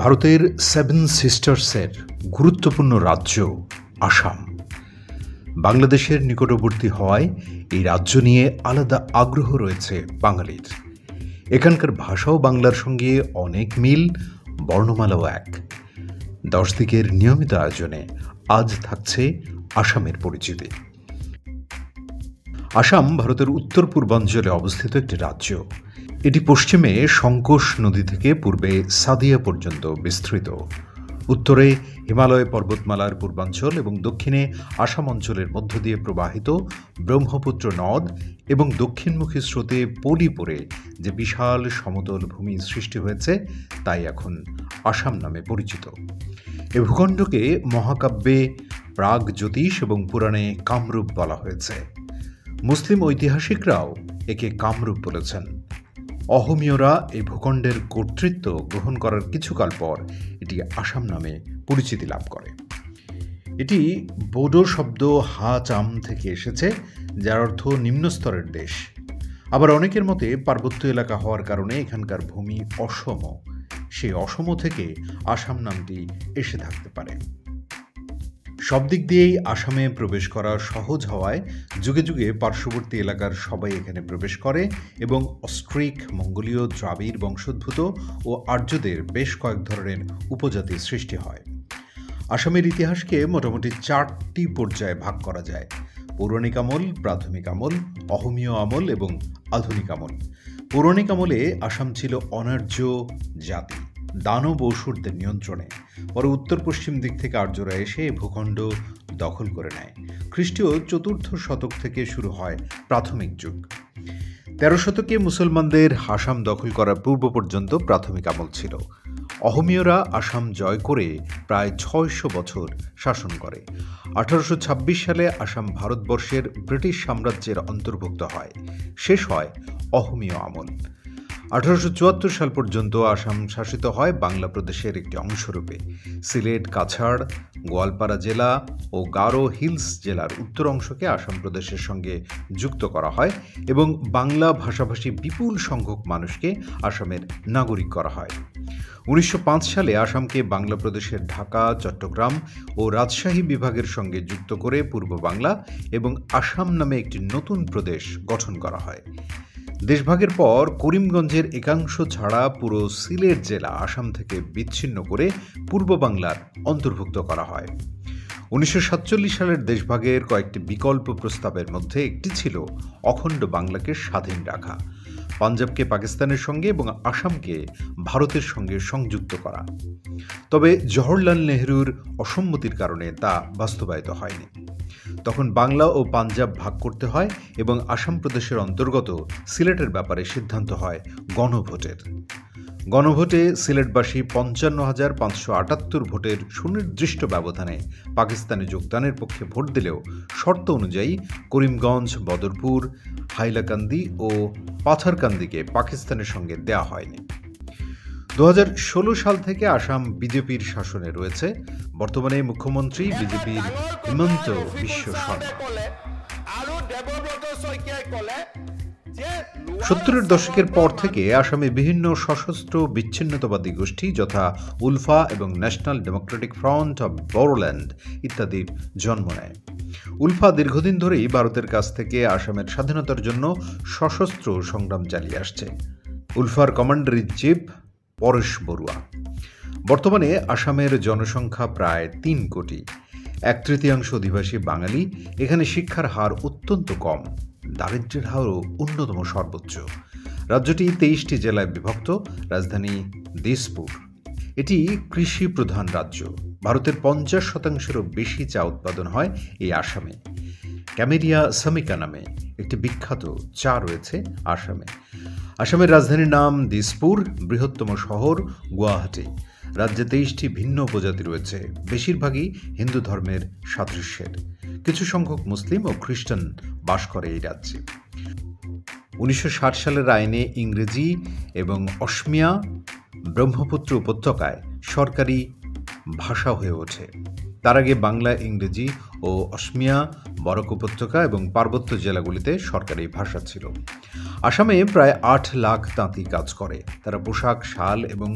ভারতের সেভেন সিস্টার্সের গুরুত্বপূর্ণ রাজ্য আসাম। বাংলাদেশের নিকটবর্তী হওয়ায় এই রাজ্য নিয়ে আলাদা আগ্রহ রয়েছে বাঙালির। এখানকার ভাষাও বাংলার সঙ্গে অনেক মিল, বর্ণমালাও এক। 10 দিকের নিয়মিত আয়োজনে আজ থাকছে আসামের পরিচিতি। আসাম ভারতের উত্তর পূর্বাঞ্চলে অবস্থিত একটি রাজ্য। এটি পশ্চিমে সংকোশ নদী থেকে পূর্বে সাদিয়া পর্যন্ত বিস্তৃত। উত্তরে হিমালয় পর্বতমালার পূর্বাঞ্চল এবং দক্ষিণে আসাম অঞ্চলের মধ্য দিয়ে প্রবাহিত ব্রহ্মপুত্র নদ এবং দক্ষিণমুখী স্রোতে পলি পড়ে যে বিশাল সমতল ভূমি সৃষ্টি হয়েছে তাই এখন আসাম নামে পরিচিত। এ ভূখণ্ডকে মহাকাব্যে প্রাগ জ্যোতিষ এবং পুরাণে কামরূপ বলা হয়েছে। মুসলিম ঐতিহাসিকরাও একে কামরূপ বলেছেন। অহমীয়রা এই ভূখণ্ডের কর্তৃত্ব গ্রহণ করার কিছুকাল পর এটি আসাম নামে পরিচিতি লাভ করে। এটি বোডো শব্দ হা চাম থেকে এসেছে, যার অর্থ নিম্নস্তরের দেশ। আবার অনেকের মতে পার্বত্য এলাকা হওয়ার কারণে এখানকার ভূমি অসম, সেই অসম থেকে আসাম নামটি এসে থাকতে পারে। সব দিক দিয়েই আসামে প্রবেশ করা সহজ হওয়ায় যুগে যুগে পার্শ্ববর্তী এলাকার সবাই এখানে প্রবেশ করে এবং অস্ট্রিক, মঙ্গোলীয়, দ্রাবিড় বংশোদ্ভূত ও আর্যদের বেশ কয়েক ধরনের উপজাতি সৃষ্টি হয়। আসামের ইতিহাসকে মোটামুটি 4টি পর্যায়ে ভাগ করা যায়: পৌরাণিক আমল, প্রাথমিক আমল, অহমীয় আমল এবং আধুনিক আমল। পৌরাণিক আমলে আসাম ছিল অনার্য জাতি, দানব অসুরদের নিয়ন্ত্রণে। পরে উত্তর পশ্চিম দিক থেকে আর্যরা এসে ভূখণ্ড দখল করে নেয়। খ্রিস্টীয় 4র্থ শতক থেকে শুরু হয় প্রাথমিক যুগ। 13 শতকে মুসলমানদের আসাম দখল করার পূর্ব পর্যন্ত প্রাথমিক আমল ছিল। অহমীয়রা আসাম জয় করে প্রায় 600 বছর শাসন করে। 1826 সালে আসাম ভারতবর্ষের ব্রিটিশ সাম্রাজ্যের অন্তর্ভুক্ত হয়। শেষ হয় অহমীয় আমল। 1874 সাল পর্যন্ত আসাম শাসিত হয় বাংলা প্রদেশের একটি অংশরূপে। সিলেট, কাছাড়, গোয়ালপাড়া জেলা ও গারো হিলস জেলার উত্তর অংশকে আসাম প্রদেশের সঙ্গে যুক্ত করা হয় এবং বাংলা ভাষাভাষী বিপুল সংখ্যক মানুষকে আসামের নাগরিক করা হয়। 1905 সালে আসামকে বাংলা প্রদেশের ঢাকা, চট্টগ্রাম ও রাজশাহী বিভাগের সঙ্গে যুক্ত করে পূর্ব বাংলা এবং আসাম নামে একটি নতুন প্রদেশ গঠন করা হয়। দেশভাগের পর করিমগঞ্জের একাংশ ছাড়া পুরো সিলেট জেলা আসাম থেকে বিচ্ছিন্ন করে পূর্ব বাংলার অন্তর্ভুক্ত করা হয়। 1947 সালের দেশভাগের কয়েকটি বিকল্প প্রস্তাবের মধ্যে একটি ছিল অখণ্ড বাংলাকে স্বাধীন রাখা, পাঞ্জাবকে পাকিস্তানের সঙ্গে এবং আসামকে ভারতের সঙ্গে সংযুক্ত করা। তবে জওহরলাল নেহরুর অসম্মতির কারণে তা বাস্তবায়িত হয়নি। তখন বাংলা ও পাঞ্জাব ভাগ করতে হয় এবং আসাম প্রদেশের অন্তর্গত সিলেটের ব্যাপারে সিদ্ধান্ত হয় গণভোটের। গণভোটে সিলেটবাসী 55,578 ভোটের সুনির্দিষ্ট ব্যবধানে পাকিস্তানে যোগদানের পক্ষে ভোট দিলেও শর্ত অনুযায়ী করিমগঞ্জ, বদরপুর, হাইলাকান্দি ও পাথারকান্দিকে পাকিস্তানের সঙ্গে দেয়া হয়নি। 2016 সাল থেকে আসাম বিজেপির শাসনে রয়েছে। বর্তমানে মুখ্যমন্ত্রী বিজেপির হিমন্ত বিশ্ব শর্মা। 70-এর দশকের পর থেকে আসামে বিভিন্ন সশস্ত্র বিচ্ছিন্নতাবাদী গোষ্ঠী যথা উলফা এবং national Democratic front of Boroland ইত্যাদির জন্ম নেয়। উলফা দীর্ঘদিন ধরেই ভারতের কাছ থেকে আসামের স্বাধীনতার জন্য সশস্ত্র সংগ্রাম চালিয়ে আসছে। উলফার commander in chief Paresh Barua. বর্তমানে আসামের জনসংখ্যা প্রায় 3 কোটি। 1/3 অধিবাসী বাঙালি। এখানে শিক্ষার হার অত্যন্ত কম, দারিদ্র্যের হারও অন্যতম সর্বোচ্চ। রাজ্যটি 23টি জেলায় বিভক্ত। রাজধানী দিসপুর। এটি কৃষি প্রধান রাজ্য। ভারতের 50%-এরও বেশি চা উৎপাদন হয় এই আসামে। ক্যামেরিয়া সামিকা নামে একটি বিখ্যাত চা রয়েছে আসামে। আসামের রাজধানীর নাম দিসপুর। বৃহত্তম শহর গুয়াহাটি। রাজ্যে 23টি ভিন্ন উপজাতি রয়েছে, বেশিরভাগই হিন্দু ধর্মের সাদৃশ্যের। কিছু সংখ্যক মুসলিম ও খ্রিস্টান বাস করে এই রাজ্যে। 1960 সালের আইনে ইংরেজি এবং অসমিয়া ব্রহ্মপুত্র উপত্যকায় সরকারি ভাষা হয়ে ওঠে। তার আগে বাংলা, ইংরেজি ও অসমিয়া বরাক উপত্যকা এবং পার্বত্য জেলাগুলিতে সরকারি ভাষা ছিল। আসামে প্রায় 8 লাখ তাঁতি কাজ করে। তারা পোশাক, শাল এবং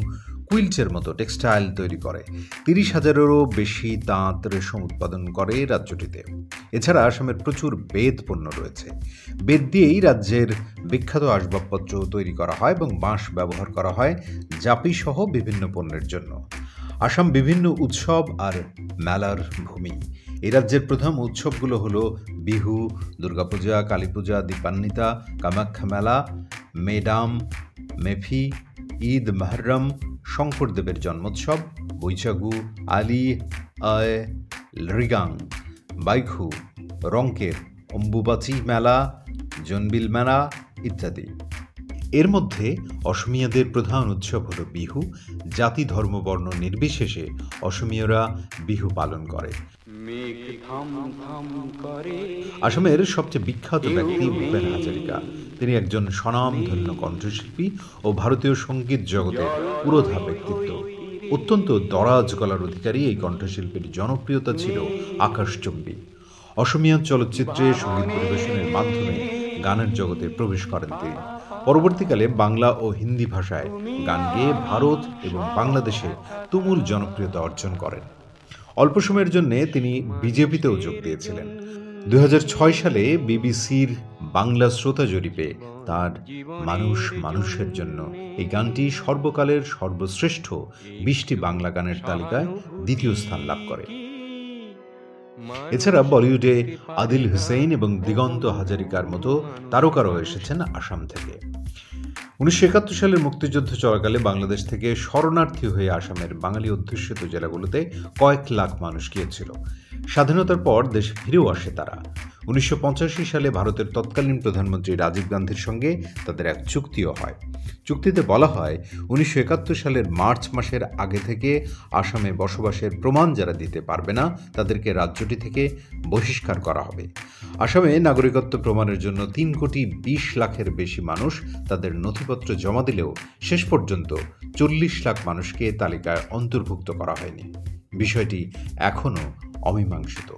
কুইল্টের মতো টেক্সটাইল তৈরি করে। 30,000-এরও বেশি তাঁত রেশম উৎপাদন করে রাজ্যটিতে। এছাড়া আসামের প্রচুর বেত পণ্য রয়েছে। বেত দিয়েই রাজ্যের বিখ্যাত আসবাবপত্র তৈরি করা হয় এবং বাঁশ ব্যবহার করা হয় জাপি সহ বিভিন্ন পণ্যের জন্য। আসাম বিভিন্ন উৎসব আর মেলার ভূমি। এই রাজ্যের প্রধান উৎসবগুলো হলো বিহু, দুর্গাপূজা, কালীপূজা, দীপান্বিতা, কামাখ্যা মেলা, মেডাম, মেফি, ঈদ, মহরম, শঙ্করদেবের জন্মোৎসব, বৈশাগু, আলি আয় রিগাং, বাইখু, রংকের, অম্বুবাচী মেলা, জনবিল মেলা ইত্যাদি। এর মধ্যে অসমীয়াদের প্রধান উৎসব হল বিহু। জাতি, ধর্ম, বর্ণ নির্বিশেষে অসমীয়রা বিহু পালন করে। আসামের সবচেয়ে বিখ্যাত ব্যক্তি ভূপেন হাজারিকা। তিনি একজন স্বনামধন্য কণ্ঠশিল্পী ও ভারতীয় সঙ্গীত জগতের পুরোধা ব্যক্তিত্ব। অত্যন্ত দরাজ গলার অধিকারী এই কণ্ঠশিল্পীর জনপ্রিয়তা ছিল আকাশচুম্বী। অসমীয়া চলচ্চিত্রে সঙ্গীত পরিবেশনের মাধ্যমে গানের জগতে প্রবেশ করেন তিনি। পরবর্তীকালে বাংলা ও হিন্দি ভাষায় গান গেয়ে ভারত এবং বাংলাদেশে তুমুল জনপ্রিয়তা অর্জন করেন। অল্প সময়ের জন্য তিনি বিজেপিতেও যোগ দিয়েছিলেন। 2006 সালে বিবিসির বাংলা শ্রোতা জরিপে তার মানুষ মানুষের জন্য এই গানটি সর্বকালের সর্বশ্রেষ্ঠ 20টি বাংলা গানের তালিকায় দ্বিতীয় স্থান লাভ করে। এছাড়া বলিউডে আদিল হুসেইন এবং দিগন্ত হাজারিকার মতো তারকারাও এসেছেন আসাম থেকে। 1971 সালের মুক্তিযুদ্ধ চলাকালে বাংলাদেশ থেকে শরণার্থী হয়ে আসামের বাঙালি অধ্যুষিত জেলাগুলোতে কয়েক লাখ মানুষ গিয়েছিল। স্বাধীনতার পর দেশে ফিরেও আসে তারা। 1985 সালে ভারতের তৎকালীন প্রধানমন্ত্রী রাজীব গান্ধীর সঙ্গে তাদের এক চুক্তিও হয়। চুক্তিতে বলা হয় 1971 সালের মার্চ মাসের আগে থেকে আসামে বসবাসের প্রমাণ যারা দিতে পারবে না তাদেরকে রাজ্যটি থেকে বহিষ্কার করা হবে। আসামে নাগরিকত্ব প্রমাণের জন্য 3,20,00,000-এর বেশি মানুষ তাদের নথিপত্র জমা দিলেও শেষ পর্যন্ত 40 লাখ মানুষকে তালিকায় অন্তর্ভুক্ত করা হয়নি। বিষয়টি এখনও অমীমাংসিত।